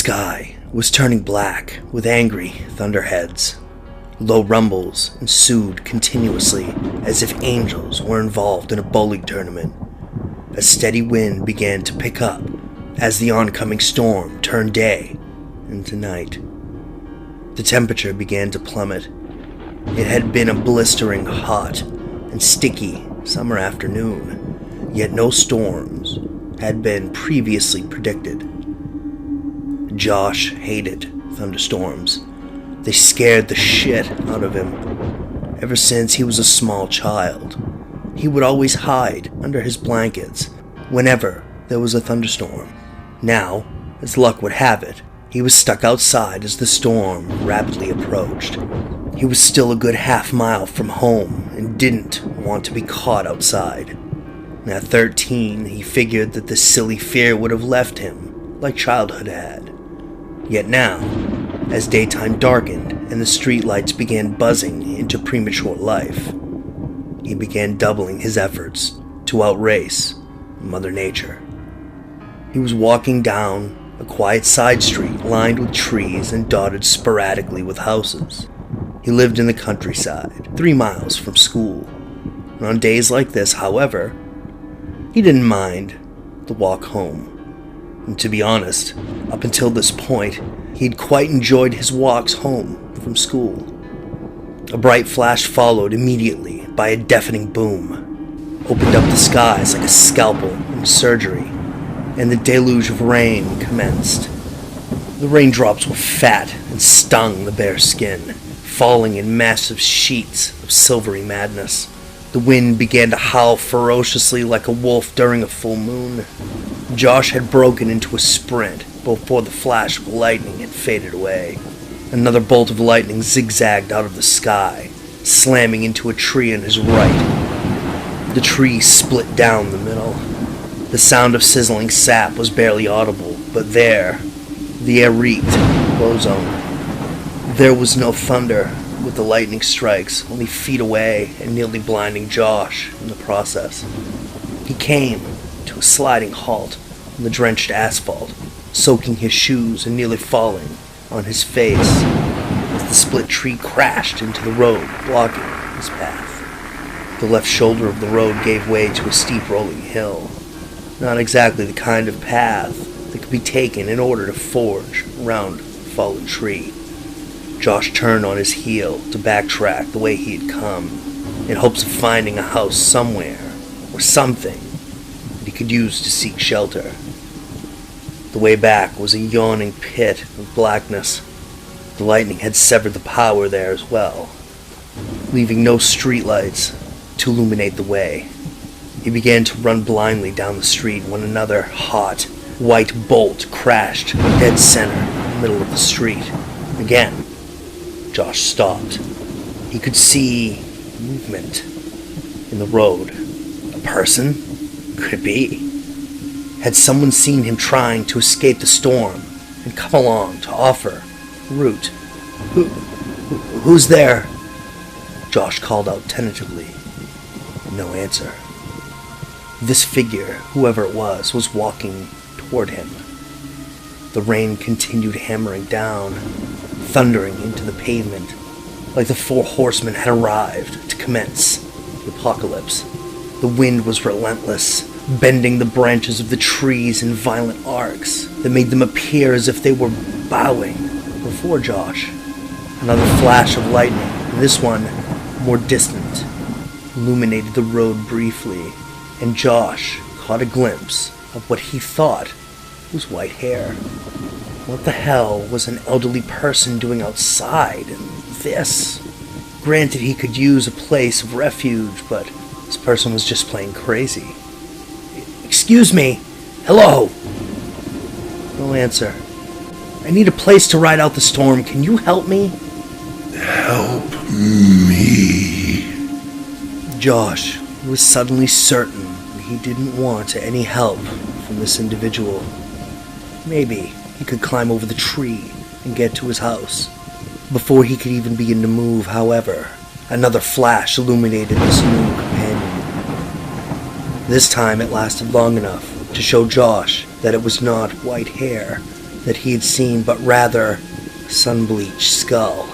sky was turning black with angry thunderheads. Low rumbles ensued continuously as if angels were involved in a bowling tournament. A steady wind began to pick up as the oncoming storm turned day into night. The temperature began to plummet. It had been a blistering hot and sticky summer afternoon, yet no storms had been previously predicted. Josh hated thunderstorms. They scared the shit out of him. Ever since he was a small child, he would always hide under his blankets whenever there was a thunderstorm. Now, as luck would have it, he was stuck outside as the storm rapidly approached. He was still a good half-mile from home and didn't want to be caught outside. At 13, he figured that this silly fear would have left him like childhood had. Yet now, as daytime darkened and the streetlights began buzzing into premature life, he began doubling his efforts to outrace Mother Nature. He was walking down a quiet side street lined with trees and dotted sporadically with houses. He lived in the countryside, 3 miles from school. And on days like this, however, he didn't mind the walk home. And to be honest, up until this point, he'd quite enjoyed his walks home from school. A bright flash followed immediately by a deafening boom, opened up the skies like a scalpel in surgery, and the deluge of rain commenced. The raindrops were fat and stung the bare skin, falling in massive sheets of silvery madness. The wind began to howl ferociously like a wolf during a full moon. Josh had broken into a sprint before the flash of lightning had faded away. Another bolt of lightning zigzagged out of the sky, slamming into a tree on his right. The tree split down the middle. The sound of sizzling sap was barely audible, but there, the air reeked of ozone. There was no thunder, with the lightning strikes only feet away and nearly blinding Josh in the process. He came to a sliding halt on the drenched asphalt, soaking his shoes and nearly falling on his face as the split tree crashed into the road, blocking his path. The left shoulder of the road gave way to a steep rolling hill, not exactly the kind of path that could be taken in order to forge around a fallen tree. Josh turned on his heel to backtrack the way he had come, in hopes of finding a house somewhere, or something, that he could use to seek shelter. The way back was a yawning pit of blackness. The lightning had severed the power there as well, leaving no streetlights to illuminate the way. He began to run blindly down the street when another hot, white bolt crashed dead center in the middle of the street. Again, Josh stopped. He could see movement in the road. A person? Could it be? Had someone seen him trying to escape the storm and come along to offer root? Who's there? Josh called out tentatively. No answer. This figure, whoever it was walking toward him. The rain continued hammering down, thundering into the pavement, like the 4 horsemen had arrived to commence the apocalypse. The wind was relentless, bending the branches of the trees in violent arcs that made them appear as if they were bowing before Josh. Another flash of lightning, this one more distant, illuminated the road briefly, and Josh caught a glimpse of what he thought was white hair. What the hell was an elderly person doing outside in this? Granted, he could use a place of refuge, but this person was just plain crazy. Excuse me. Hello. No answer. I need a place to ride out the storm. Can you help me? Help me. Josh was suddenly certain he didn't want any help from this individual. Maybe he could climb over the tree and get to his house. Before he could even begin to move, however, another flash illuminated this new companion. This time it lasted long enough to show Josh that it was not white hair, that he had seen, but rather a sun-bleached skull.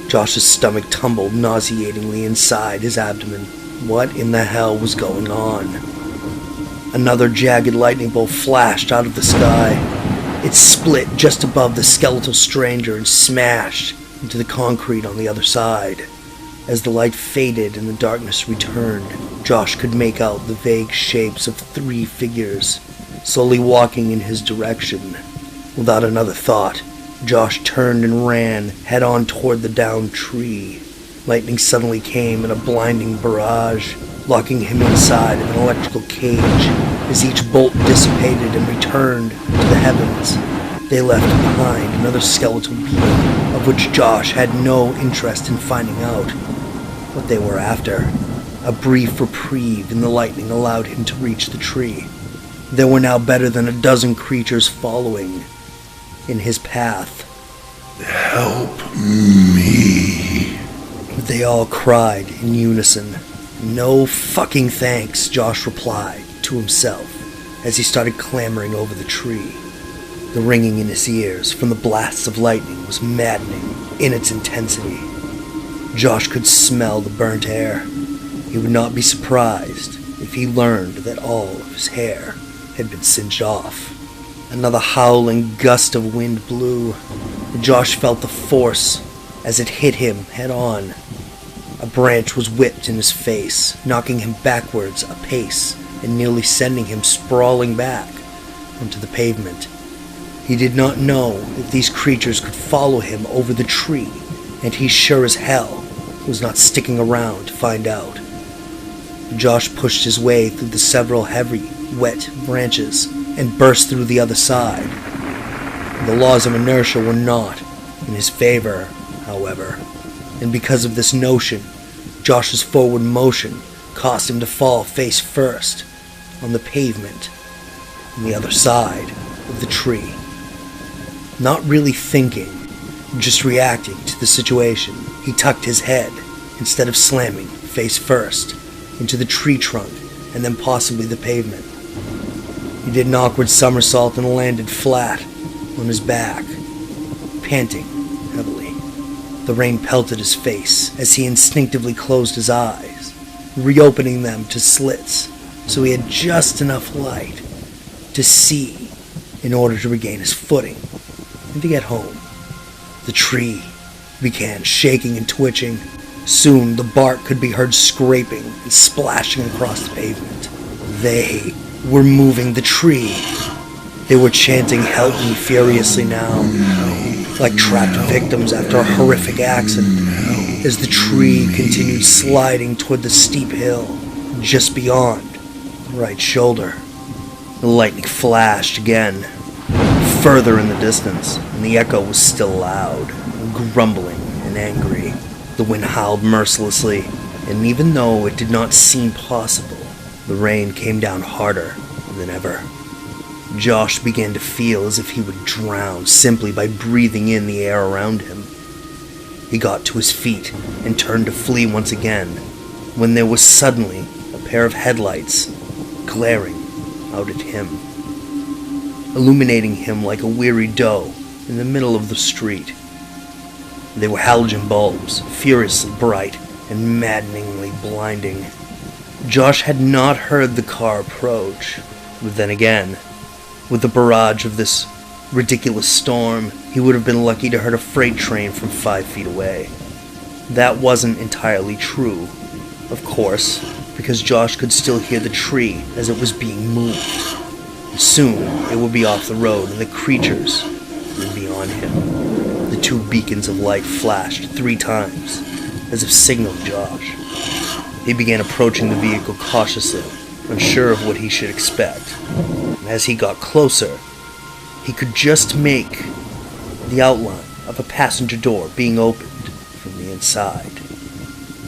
Josh's stomach tumbled nauseatingly inside his abdomen. What in the hell was going on? Another jagged lightning bolt flashed out of the sky. It split just above the skeletal stranger and smashed into the concrete on the other side. As the light faded and the darkness returned, Josh could make out the vague shapes of 3 figures, slowly walking in his direction. Without another thought, Josh turned and ran head-on toward the downed tree. Lightning suddenly came in a blinding barrage, locking him inside of an electrical cage. As each bolt dissipated and returned to the heavens, they left behind another skeletal being, of which Josh had no interest in finding out what they were after. A brief reprieve in the lightning allowed him to reach the tree. There were now better than a dozen creatures following in his path. Help me. They all cried in unison. No fucking thanks, Josh replied to himself as he started clambering over the tree. The ringing in his ears from the blasts of lightning was maddening in its intensity. Josh could smell the burnt air. He would not be surprised if he learned that all of his hair had been singed off. Another howling gust of wind blew. Josh felt the force as it hit him head on. A branch was whipped in his face, knocking him backwards a pace and nearly sending him sprawling back onto the pavement. He did not know if these creatures could follow him over the tree, and he sure as hell was not sticking around to find out. Josh pushed his way through the several heavy, wet branches and burst through the other side. The laws of inertia were not in his favor, however, and because of this notion, Josh's forward motion caused him to fall face first on the pavement on the other side of the tree. Not really thinking, just reacting to the situation, he tucked his head instead of slamming face first into the tree trunk and then possibly the pavement. He did an awkward somersault and landed flat on his back, panting heavily. The rain pelted his face as he instinctively closed his eyes, reopening them to slits so he had just enough light to see in order to regain his footing and to get home. The tree began shaking and twitching. Soon the bark could be heard scraping and splashing across the pavement. They were moving the tree. They were chanting "Help me" furiously now, like trapped victims after a horrific accident, as the tree continued sliding toward the steep hill just beyond the right shoulder. The lightning flashed again, further in the distance, and the echo was still loud, grumbling and angry. The wind howled mercilessly, and even though it did not seem possible, the rain came down harder than ever. Josh began to feel as if he would drown simply by breathing in the air around him. He got to his feet and turned to flee once again, when there was suddenly a pair of headlights glaring out at him, illuminating him like a weary doe in the middle of the street. They were halogen bulbs, furiously bright and maddeningly blinding. Josh had not heard the car approach, but then again, with the barrage of this ridiculous storm, he would have been lucky to heard a freight train from 5 feet away. That wasn't entirely true, of course, because Josh could still hear the tree as it was being moved. Soon, it would be off the road and the creatures would be on him. The 2 beacons of light flashed 3 times, as if signaling Josh. He began approaching the vehicle cautiously, unsure of what he should expect. And as he got closer, he could just make the outline of a passenger door being opened from the inside.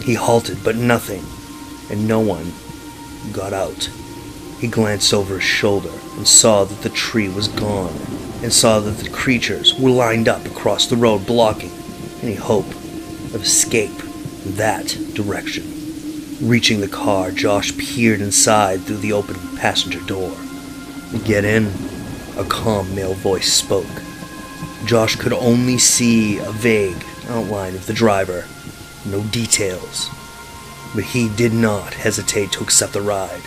He halted, but nothing, and no one got out. He glanced over his shoulder and saw that the tree was gone, and saw that the creatures were lined up across the road, blocking any hope of escape in that direction. Reaching the car, Josh peered inside through the open passenger door. "Get in," A calm male voice spoke. Josh could only see a vague outline of the driver, no details. But he did not hesitate to accept the ride.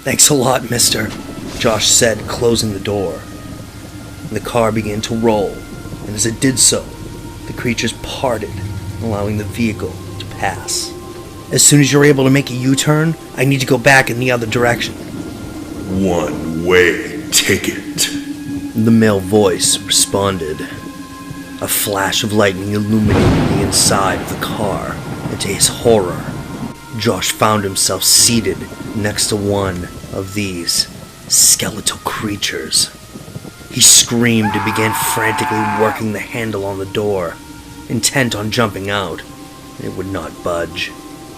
"Thanks a lot, mister," Josh said, closing the door. The car began to roll, and as it did so, the creatures parted, allowing the vehicle to pass. "As soon as you're able to make a U-turn, I need to go back in the other direction." "One-way ticket," the male voice responded. A flash of lightning illuminated the inside of the car, and to his horror, Josh found himself seated next to one of these skeletal creatures. He screamed and began frantically working the handle on the door, intent on jumping out. It would not budge.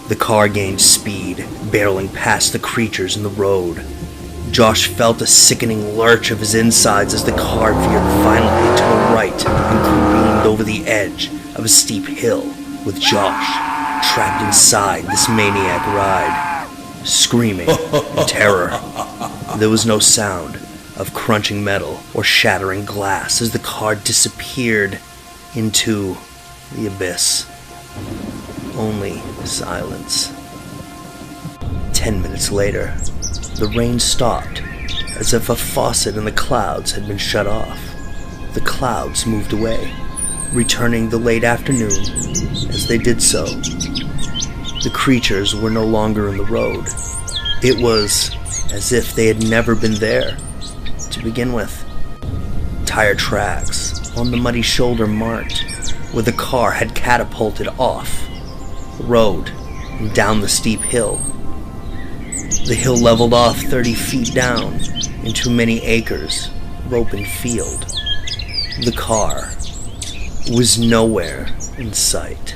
The car gained speed, barreling past the creatures in the road. Josh felt a sickening lurch of his insides as the car veered violently to the right and careened over the edge of a steep hill, with Josh trapped inside this maniac ride, screaming in terror. There was no sound of crunching metal or shattering glass as the car disappeared into the abyss. Only silence. 10 minutes later, the rain stopped, as if a faucet in the clouds had been shut off. The clouds moved away, returning the late afternoon. As they did so, the creatures were no longer in the road. It was as if they had never been there to begin with. Tire tracks on the muddy shoulder marked where the car had catapulted off the road and down the steep hill. The hill leveled off 30 feet down into many acres of open field. The car was nowhere in sight.